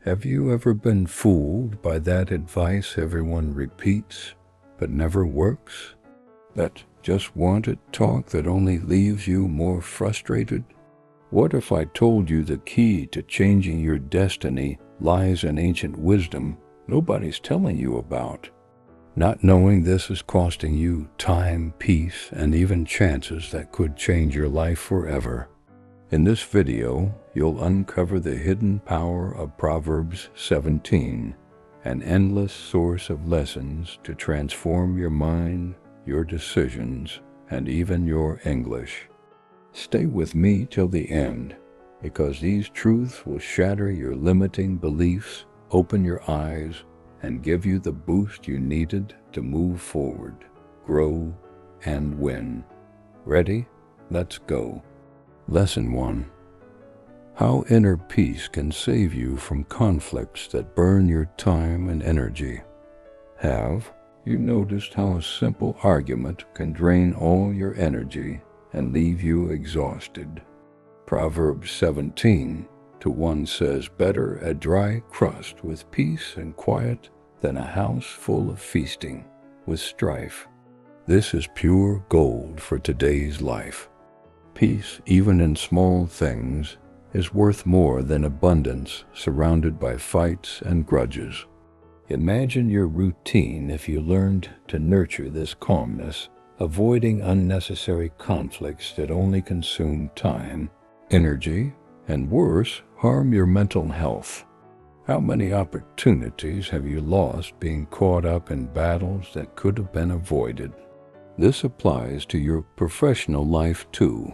Have you ever been fooled by that advice everyone repeats but never works? That just wanted talk that only leaves you more frustrated? What if I told you the key to changing your destiny lies in ancient wisdom nobody's telling you about? Not knowing this is costing you time, peace, and even chances that could change your life forever. In this video, you'll uncover the hidden power of Proverbs 17, an endless source of lessons to transform your mind, your decisions, and even your English. Stay with me till the end, because these truths will shatter your limiting beliefs, open your eyes, and give you the boost you needed to move forward, grow, and win. Ready? Let's go. Lesson 1. How inner peace can save you from conflicts that burn your time and energy. Have you noticed how a simple argument can drain all your energy and leave you exhausted? Proverbs 17:1 says, "Better a dry crust with peace and quiet than a house full of feasting with strife." This is pure gold for today's life. Peace, even in small things, is worth more than abundance surrounded by fights and grudges. Imagine your routine if you learned to nurture this calmness, avoiding unnecessary conflicts that only consume time, energy, and worse, harm your mental health. How many opportunities have you lost being caught up in battles that could have been avoided? This applies to your professional life too.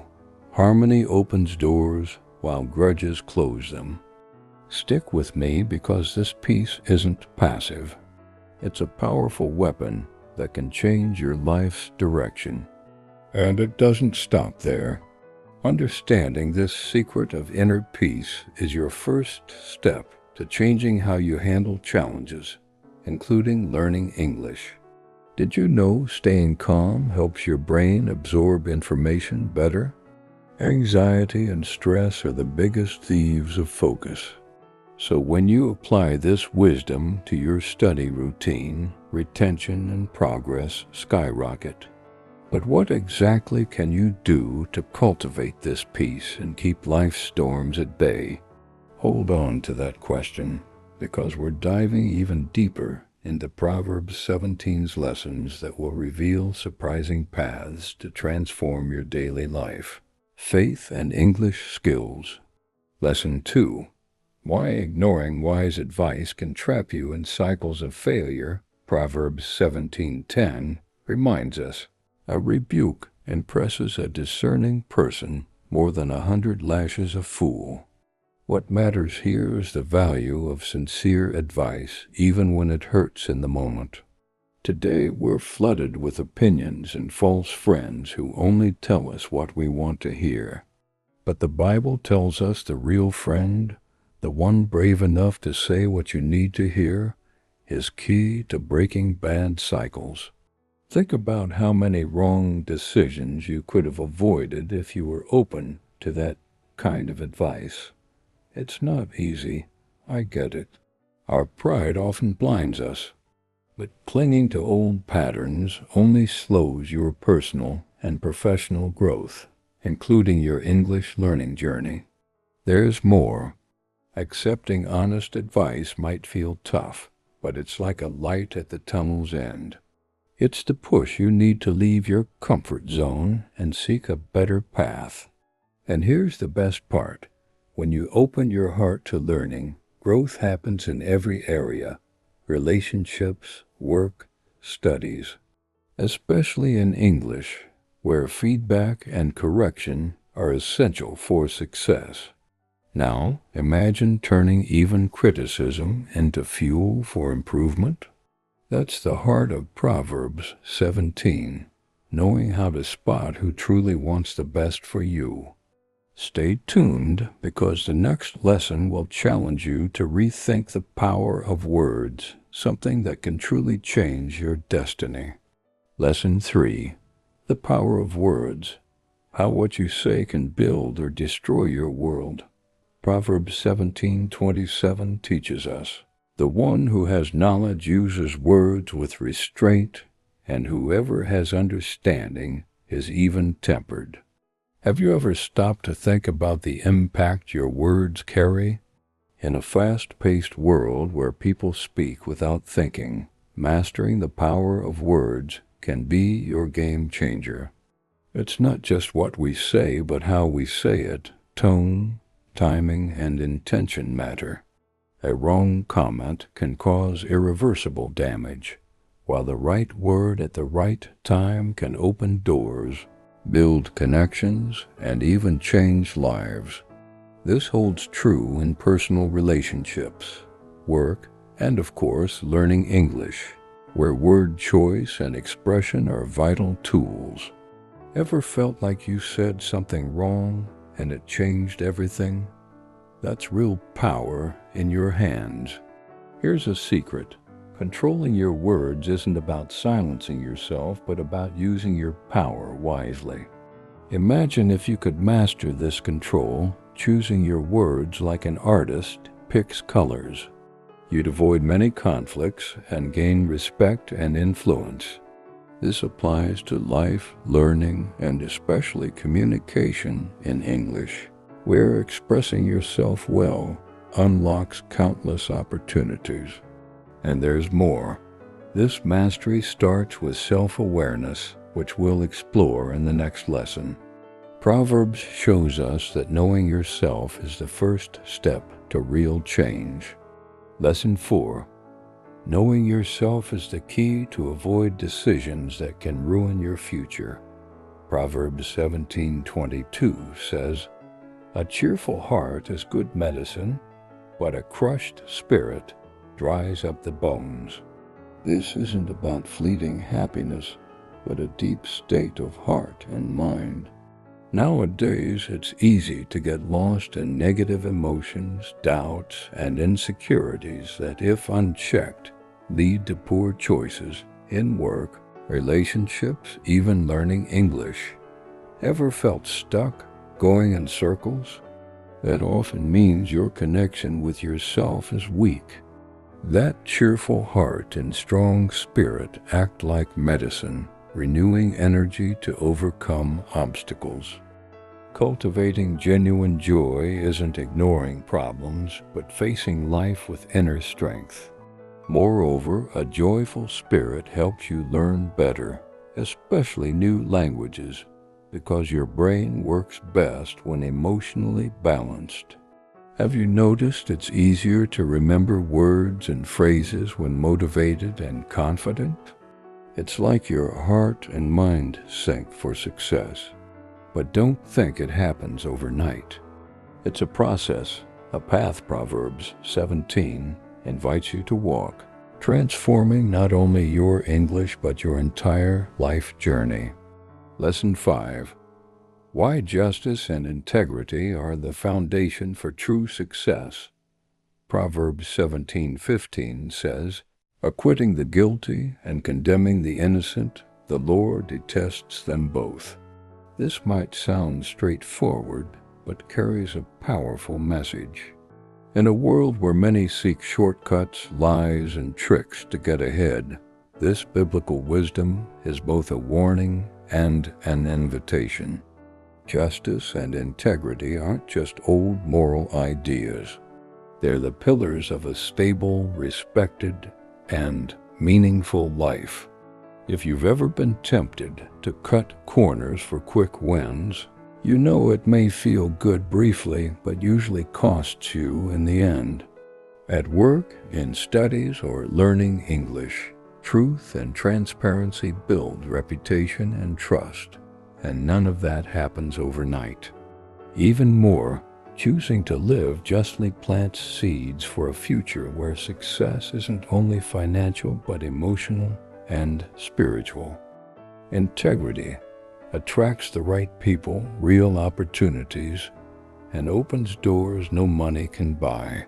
Harmony opens doors while grudges close them. Stick with me because this peace isn't passive. It's a powerful weapon that can change your life's direction. And it doesn't stop there. Understanding this secret of inner peace is your first step to changing how you handle challenges, including learning English. Did you know staying calm helps your brain absorb information better? Anxiety and stress are the biggest thieves of focus. So when you apply this wisdom to your study routine, retention and progress skyrocket. But what exactly can you do to cultivate this peace and keep life's storms at bay? Hold on to that question, because we're diving even deeper into Proverbs 17's lessons that will reveal surprising paths to transform your daily life. Faith and English skills. Lesson 2. Why ignoring wise advice can trap you in cycles of failure. Proverbs 17:10 reminds us, "A rebuke impresses a discerning person more than 100 lashes a fool." What matters here is the value of sincere advice, even when it hurts in the moment. Today we're flooded with opinions and false friends who only tell us what we want to hear. But the Bible tells us the real friend, the one brave enough to say what you need to hear, is key to breaking bad cycles. Think about how many wrong decisions you could have avoided if you were open to that kind of advice. It's not easy, I get it. Our pride often blinds us. But clinging to old patterns only slows your personal and professional growth, including your English learning journey. There's more. Accepting honest advice might feel tough, but it's like a light at the tunnel's end. It's the push you need to leave your comfort zone and seek a better path. And here's the best part. When you open your heart to learning, growth happens in every area. Relationships, work, studies, especially in English, where feedback and correction are essential for success. Now, imagine turning even criticism into fuel for improvement. That's the heart of Proverbs 17, knowing how to spot who truly wants the best for you. Stay tuned, because the next lesson will challenge you to rethink the power of words, something that can truly change your destiny. Lesson 3. The power of words. How what you say can build or destroy your world. Proverbs 17:27 teaches us, "The one who has knowledge uses words with restraint, and whoever has understanding is even-tempered." Have you ever stopped to think about the impact your words carry? In a fast-paced world where people speak without thinking, mastering the power of words can be your game changer. It's not just what we say, but how we say it. Tone, timing, and intention matter. A wrong comment can cause irreversible damage, while the right word at the right time can open doors, build connections, and even change lives. This holds true in personal relationships, work, and of course, learning English, where word choice and expression are vital tools. Ever felt like you said something wrong and it changed everything? That's real power in your hands. Here's a secret. Controlling your words isn't about silencing yourself, but about using your power wisely. Imagine if you could master this control, choosing your words like an artist picks colors. You'd avoid many conflicts and gain respect and influence. This applies to life, learning, and especially communication in English, where expressing yourself well unlocks countless opportunities. And there's more. This mastery starts with self-awareness, which we'll explore in the next lesson. Proverbs shows us that knowing yourself is the first step to real change. Lesson 4. Knowing yourself is the key to avoid decisions that can ruin your future. Proverbs 17:22 says, "A cheerful heart is good medicine, but a crushed spirit dries up the bones." This isn't about fleeting happiness, but a deep state of heart and mind. Nowadays, it's easy to get lost in negative emotions, doubts, and insecurities that, if unchecked, lead to poor choices in work, relationships, even learning English. Ever felt stuck, going in circles? That often means your connection with yourself is weak. That cheerful heart and strong spirit act like medicine, renewing energy to overcome obstacles. Cultivating genuine joy isn't ignoring problems, but facing life with inner strength. Moreover, a joyful spirit helps you learn better, especially new languages, because your brain works best when emotionally balanced. Have you noticed it's easier to remember words and phrases when motivated and confident? It's like your heart and mind sync for success. But don't think it happens overnight. It's a process, a path Proverbs 17 invites you to walk, transforming not only your English but your entire life journey. Lesson 5. Why justice and integrity are the foundation for true success. Proverbs 17:15 says, "Acquitting the guilty and condemning the innocent, the Lord detests them both." This might sound straightforward, but carries a powerful message. In a world where many seek shortcuts, lies, and tricks to get ahead, this biblical wisdom is both a warning and an invitation. Justice and integrity aren't just old moral ideas. They're the pillars of a stable, respected, and meaningful life. If you've ever been tempted to cut corners for quick wins, you know it may feel good briefly, but usually costs you in the end. At work, in studies, or learning English, truth and transparency build reputation and trust, and none of that happens overnight. Even more, choosing to live justly plants seeds for a future where success isn't only financial but emotional and spiritual. Integrity attracts the right people, real opportunities, and opens doors no money can buy.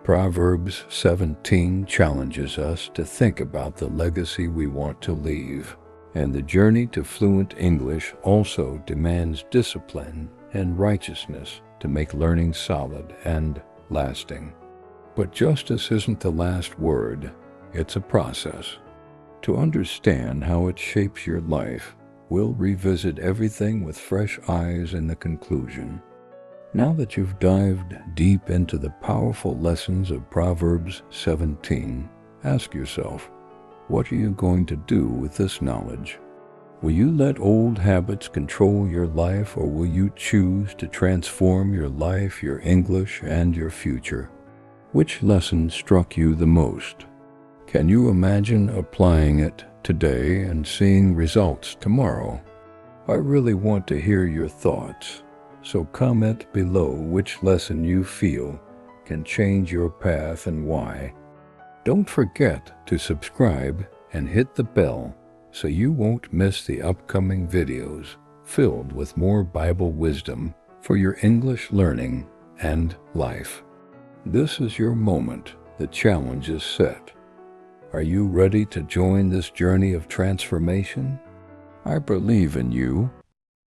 Proverbs 17 challenges us to think about the legacy we want to leave, and the journey to fluent English also demands discipline and righteousness to make learning solid and lasting. But justice isn't the last word, it's a process. To understand how it shapes your life, we'll revisit everything with fresh eyes in the conclusion. Now that you've dived deep into the powerful lessons of Proverbs 17, ask yourself, what are you going to do with this knowledge? Will you let old habits control your life, or will you choose to transform your life, your English, and your future? Which lesson struck you the most? Can you imagine applying it today and seeing results tomorrow? I really want to hear your thoughts, so comment below which lesson you feel can change your path and why. Don't forget to subscribe and hit the bell so you won't miss the upcoming videos filled with more Bible wisdom for your English learning and life. This is your moment. The challenge is set. Are you ready to join this journey of transformation? I believe in you,